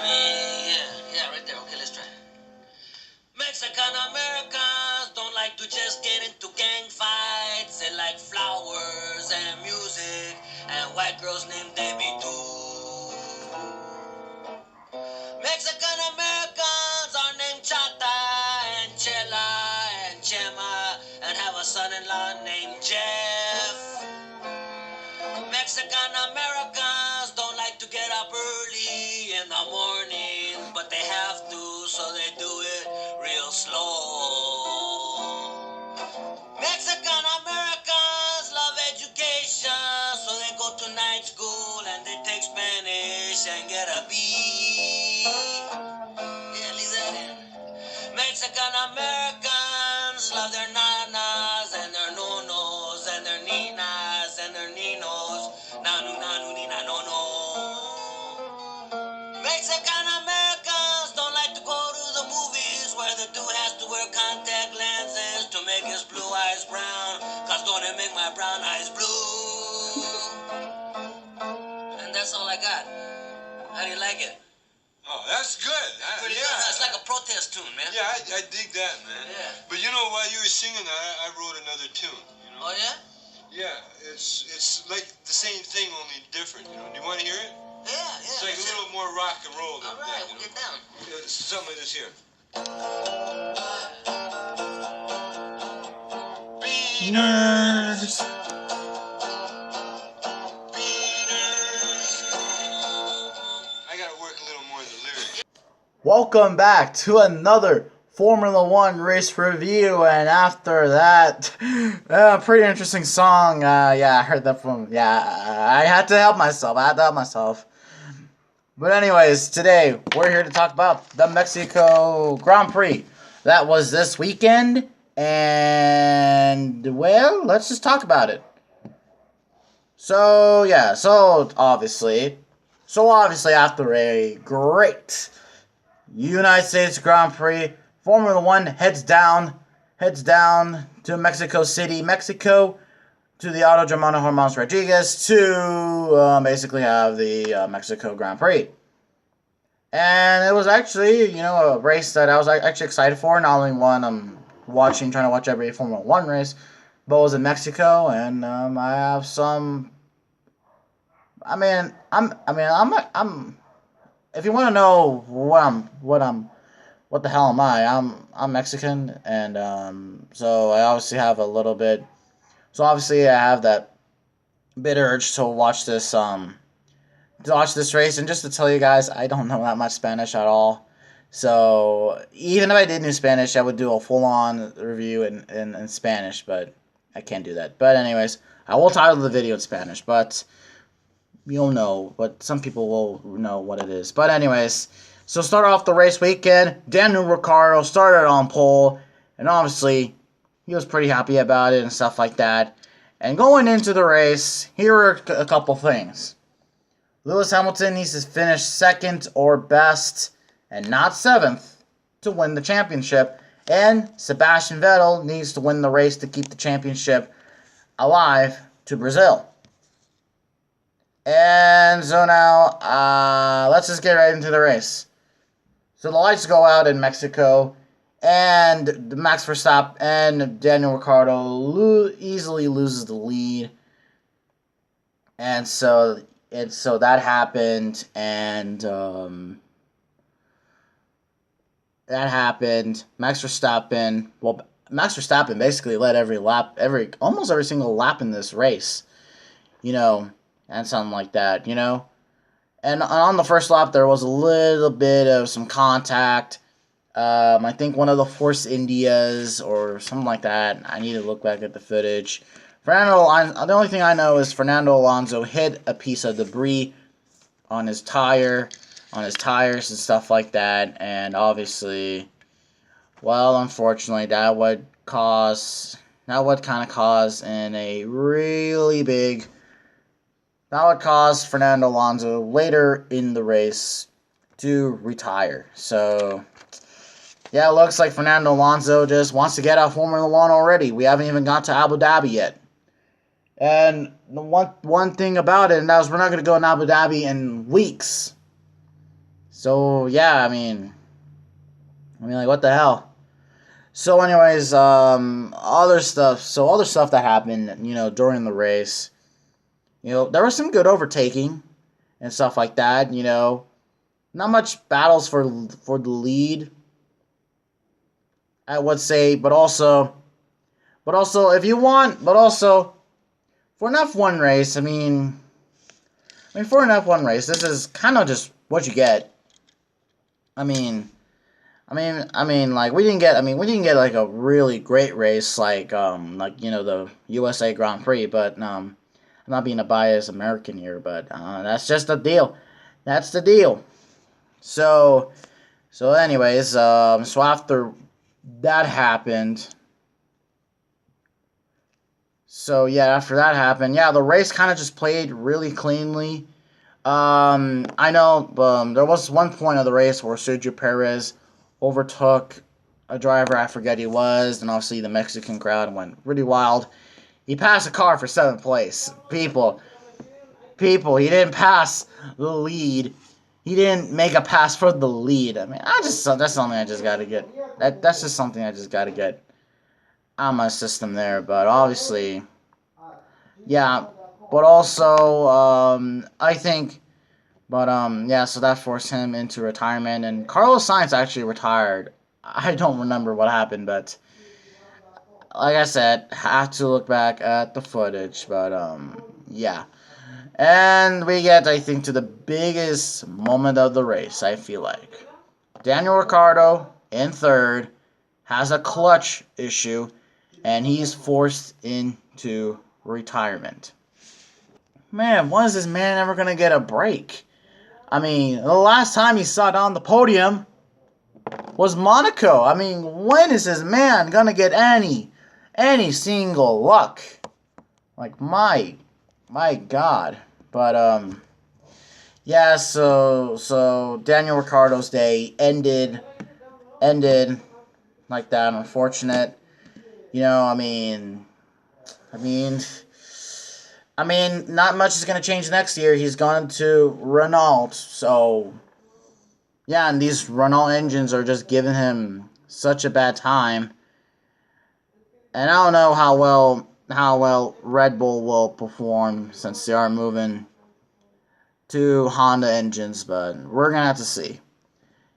Yeah, right there. Okay, let's try. Mexican Americans don't like to just get into gang fights. They like flowers and music and white girls named Debbie too. Mexican Americans are named Chata and Chela and Chema and have a son-in-law named Jeff. Mexican Americans don't like to get up early in the morning, but they have to, so they do it real slow. Mexican Americans love education, so they go to night school and they take Spanish and get a B. Yeah, leave that in. Mexican Americans love their nanas and their nonos and their ninas and their ninos. Nanu, nanu, nina, no, no. Mexican Americans don't like to go to the movies where the dude has to wear contact lenses to make his blue eyes brown. Cause don't it make my brown eyes blue? And that's all I got. How do you like it? Oh, that's good. Pretty good. It's like a protest tune, man. Yeah, I dig that, man. Yeah. But you know, while you were singing, I wrote another tune. You know? Oh, yeah? Yeah, it's like the same thing, only different. You know? Do you want to hear it? Yeah. It's like a little more rock and roll. All right, we'll get down. It's something like this here. Beaters. I gotta work a little more in the lyrics. Welcome back to another Formula One race review, and after that, pretty interesting song. Yeah, I heard that from. Yeah, I had to help myself. But anyways, today we're here to talk about the Mexico Grand Prix. That was this weekend, and well, let's just talk about it. So obviously after a great United States Grand Prix, Formula One heads down to Mexico City, Mexico, to the Autodromo Hermanos Rodriguez to basically have the Mexico Grand Prix. And it was actually, a race that I was actually excited for. Not only one I'm trying to watch every Formula One race, but it was in Mexico, and I have some. I'm. If you want to know what the hell am I? I'm Mexican, and so I obviously have a little bit. So obviously I have that bit urge to watch this race, and just to tell you guys, I don't know that much Spanish at all. So even if I did know Spanish, I would do a full-on review in Spanish, but I can't do that. But anyways, I will title the video in Spanish, but you'll know, but some people will know what it is. But anyways, so start off the race weekend. Daniel Ricciardo started on pole, and obviously he was pretty happy about it and stuff like that. And going into the race, here are a couple things. Lewis Hamilton needs to finish second or best, and not seventh, to win the championship. And Sebastian Vettel needs to win the race to keep the championship alive to Brazil. And so now, let's just get right into the race. So the lights go out in Mexico, and Max Verstappen and Daniel Ricciardo easily loses the lead. And so that happened, and Max Verstappen basically led almost every single lap in this race, and something like that, And on the first lap, there was a little bit of some contact. I think one of the Force Indias or something like that. I need to look back at the footage. The only thing I know is Fernando Alonso hit a piece of debris on his tires and stuff like that. And obviously, well, unfortunately, that would kind of cause Fernando Alonso later in the race to retire. So, yeah, it looks like Fernando Alonso just wants to get out of Formula One already. We haven't even got to Abu Dhabi yet. And the one thing about it, and that was we're not going to go in Abu Dhabi in weeks. So yeah, like what the hell? So anyways, other stuff. So other stuff that happened, during the race. There was some good overtaking and stuff like that. Not much battles for the lead, I would say, but also if you want, but also for an F1 race, for an F1 race, this is kind of just what you get. I mean, like we didn't get like a really great race the USA Grand Prix, but I'm not being a biased American here, but that's just the deal. That's the deal. So anyways, so after that happened, after that happened, the race kind of just played really cleanly. I know there was one point of the race where Sergio Perez overtook a driver, I forget who he was, and obviously the Mexican crowd went really wild. He passed a car for seventh place. People, he didn't pass the lead. He didn't make a pass for the lead. That's something I just gotta get. That's just something I just gotta get on my system there. But obviously, yeah. But also, I think, so that forced him into retirement, and Carlos Sainz actually retired. I don't remember what happened, but like I said, have to look back at the footage. But yeah. And we get, I think, to the biggest moment of the race, I feel like. Daniel Ricciardo, in third, has a clutch issue, and he's forced into retirement. Man, when is this man ever going to get a break? The last time he sat on the podium was Monaco. When is this man going to get any single luck? Like, my God. But so Daniel Ricciardo's day ended like that. Unfortunate. I mean, not much is gonna change next year. He's gone to Renault, so yeah, and these Renault engines are just giving him such a bad time. And I don't know how well Red Bull will perform since they are moving to Honda engines, but we're gonna have to see.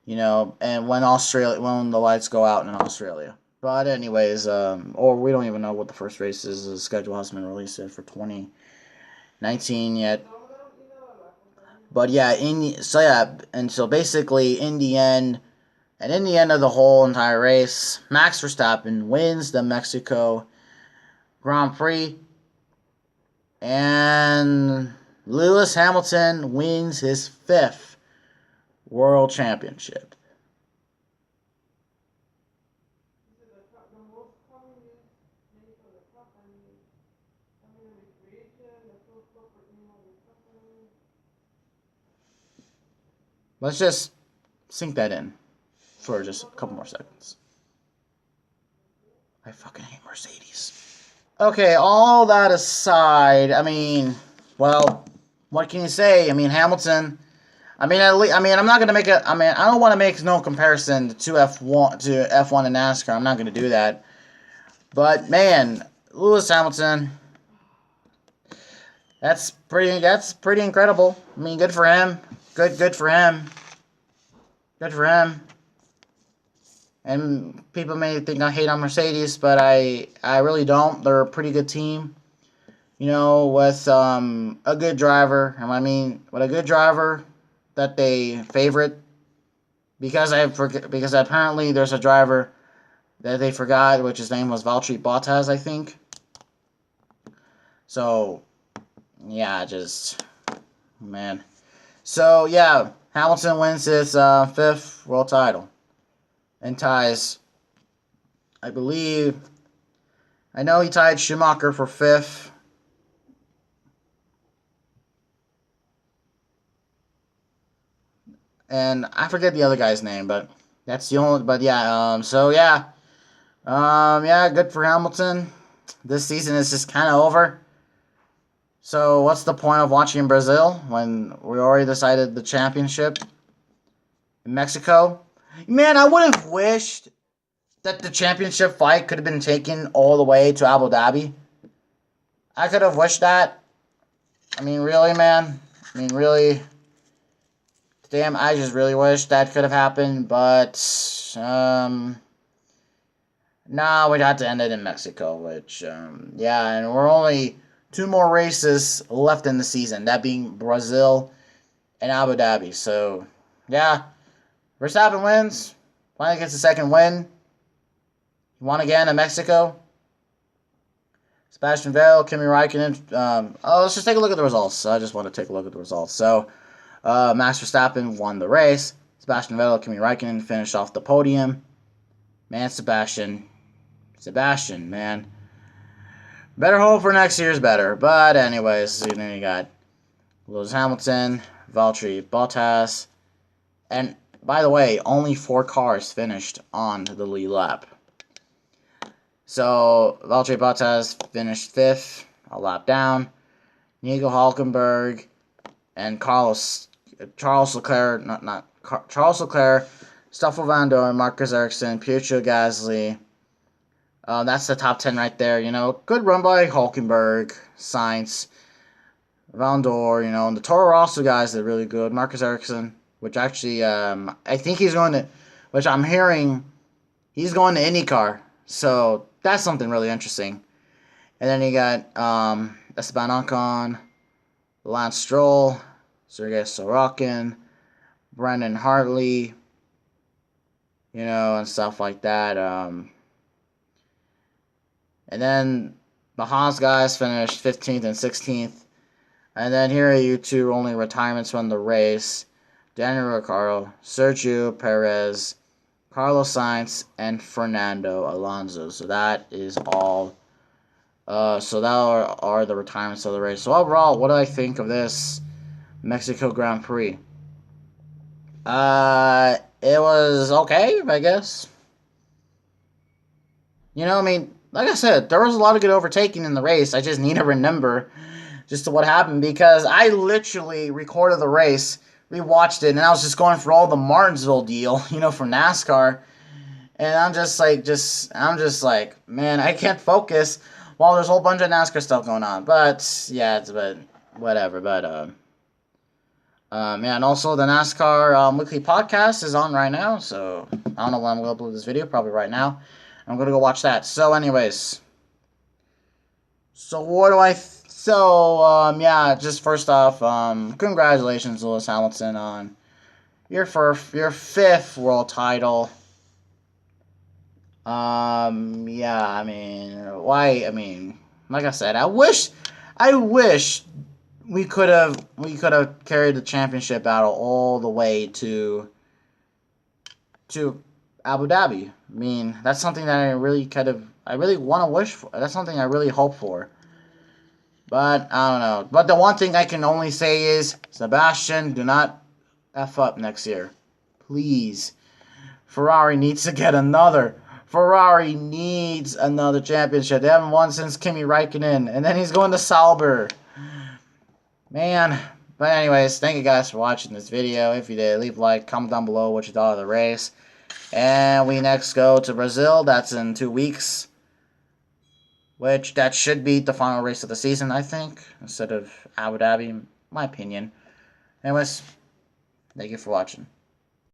And when the lights go out in Australia. But anyways, or we don't even know what the first race is. The schedule hasn't been released yet for 2019 yet. But and so basically in the end of the whole entire race, Max Verstappen wins the Mexico Grand Prix, and Lewis Hamilton wins his 5th World Championship. Let's just sink that in for just a couple more seconds. I fucking hate Mercedes. Okay, all that aside, what can you say? Hamilton. I'm not gonna make a. I don't want to make no comparison to F1 and NASCAR. I'm not gonna do that. But man, Lewis Hamilton. That's pretty incredible. Good for him. Good for him. Good for him. And people may think I hate on Mercedes, but I really don't. They're a pretty good team. With a good driver. With a good driver that they favorite. Because apparently there's a driver that they forgot, which his name was Valtteri Bottas, I think. So, yeah, man. So, yeah, Hamilton wins his 5th world title. And ties, I know he tied Schumacher for 5th. And I forget the other guy's name, but that's the only, but yeah, good for Hamilton. This season is just kind of over. So what's the point of watching Brazil when we already decided the championship? in Mexico. Man, I would have wished that the championship fight could have been taken all the way to Abu Dhabi. I could have wished that. I mean, really, man. I mean, really. Damn, I just really wish that could have happened, but nah, we'd have to end it in Mexico, which yeah, and we're only two more races left in the season, that being Brazil and Abu Dhabi. So yeah, Verstappen wins. Finally gets the second win. He won again in Mexico. Sebastian Vettel, Kimi Raikkonen. Let's just take a look at the results. I just want to take a look at the results. So, Max Verstappen won the race. Sebastian Vettel, Kimi Raikkonen finished off the podium. Man, Sebastian, man. Better hope for next year's better. But anyways, you got Lewis Hamilton, Valtteri Bottas, and by the way, only 4 cars finished on the lead lap. So Valtteri Bottas finished 5th, a lap down. Nico Hulkenberg and Charles Leclerc, Charles Leclerc, Stoffel Van Dorn, Marcus Ericsson, Pietro Gasly. That's the top 10 right there. Good run by Hulkenberg, Sainz, Van Dorn. And the Toro Rosso guys are really good. Marcus Ericsson, which actually, I think he's going to, which I'm hearing, he's going to IndyCar. So that's something really interesting. And then you got Esteban Ocon, Lance Stroll, Sergei Sorokin, Brendan Hartley, and stuff like that. And then the Haas guys finished 15th and 16th. And then here are you two only retirements from the race. Daniel Ricciardo, Sergio Perez, Carlos Sainz, and Fernando Alonso. So that is all. So that are the retirements of the race. So overall, what do I think of this Mexico Grand Prix? It was okay, I guess. I mean, like I said, there was a lot of good overtaking in the race. I just need to remember just what happened because I literally recorded the race, rewatched it, and I was just going for all the Martinsville deal, for NASCAR. And I'm just like, man, I can't focus while there's a whole bunch of NASCAR stuff going on. But yeah, but whatever. But yeah, and also the NASCAR weekly podcast is on right now. So I don't know when I'm gonna upload this video. Probably right now. I'm gonna go watch that. So, anyways, so what do I? Yeah, just first off, congratulations, Lewis Hamilton, on your 5th world title. Yeah, I mean, why? I mean, like I said, I wish we could have carried the championship battle all the way to Abu Dhabi. I mean, that's something that I really want to wish for. That's something I really hope for. But I don't know. But the one thing I can only say is, Sebastian, do not F up next year. Please. Ferrari needs to get another. Ferrari needs another championship. They haven't won since Kimi Raikkonen. And then he's going to Sauber. Man. But anyways, thank you guys for watching this video. If you did, leave a like, comment down below what you thought of the race. And we next go to Brazil. That's in 2 weeks. Which, that should be the final race of the season, I think. Instead of Abu Dhabi, in my opinion. Anyways, thank you for watching.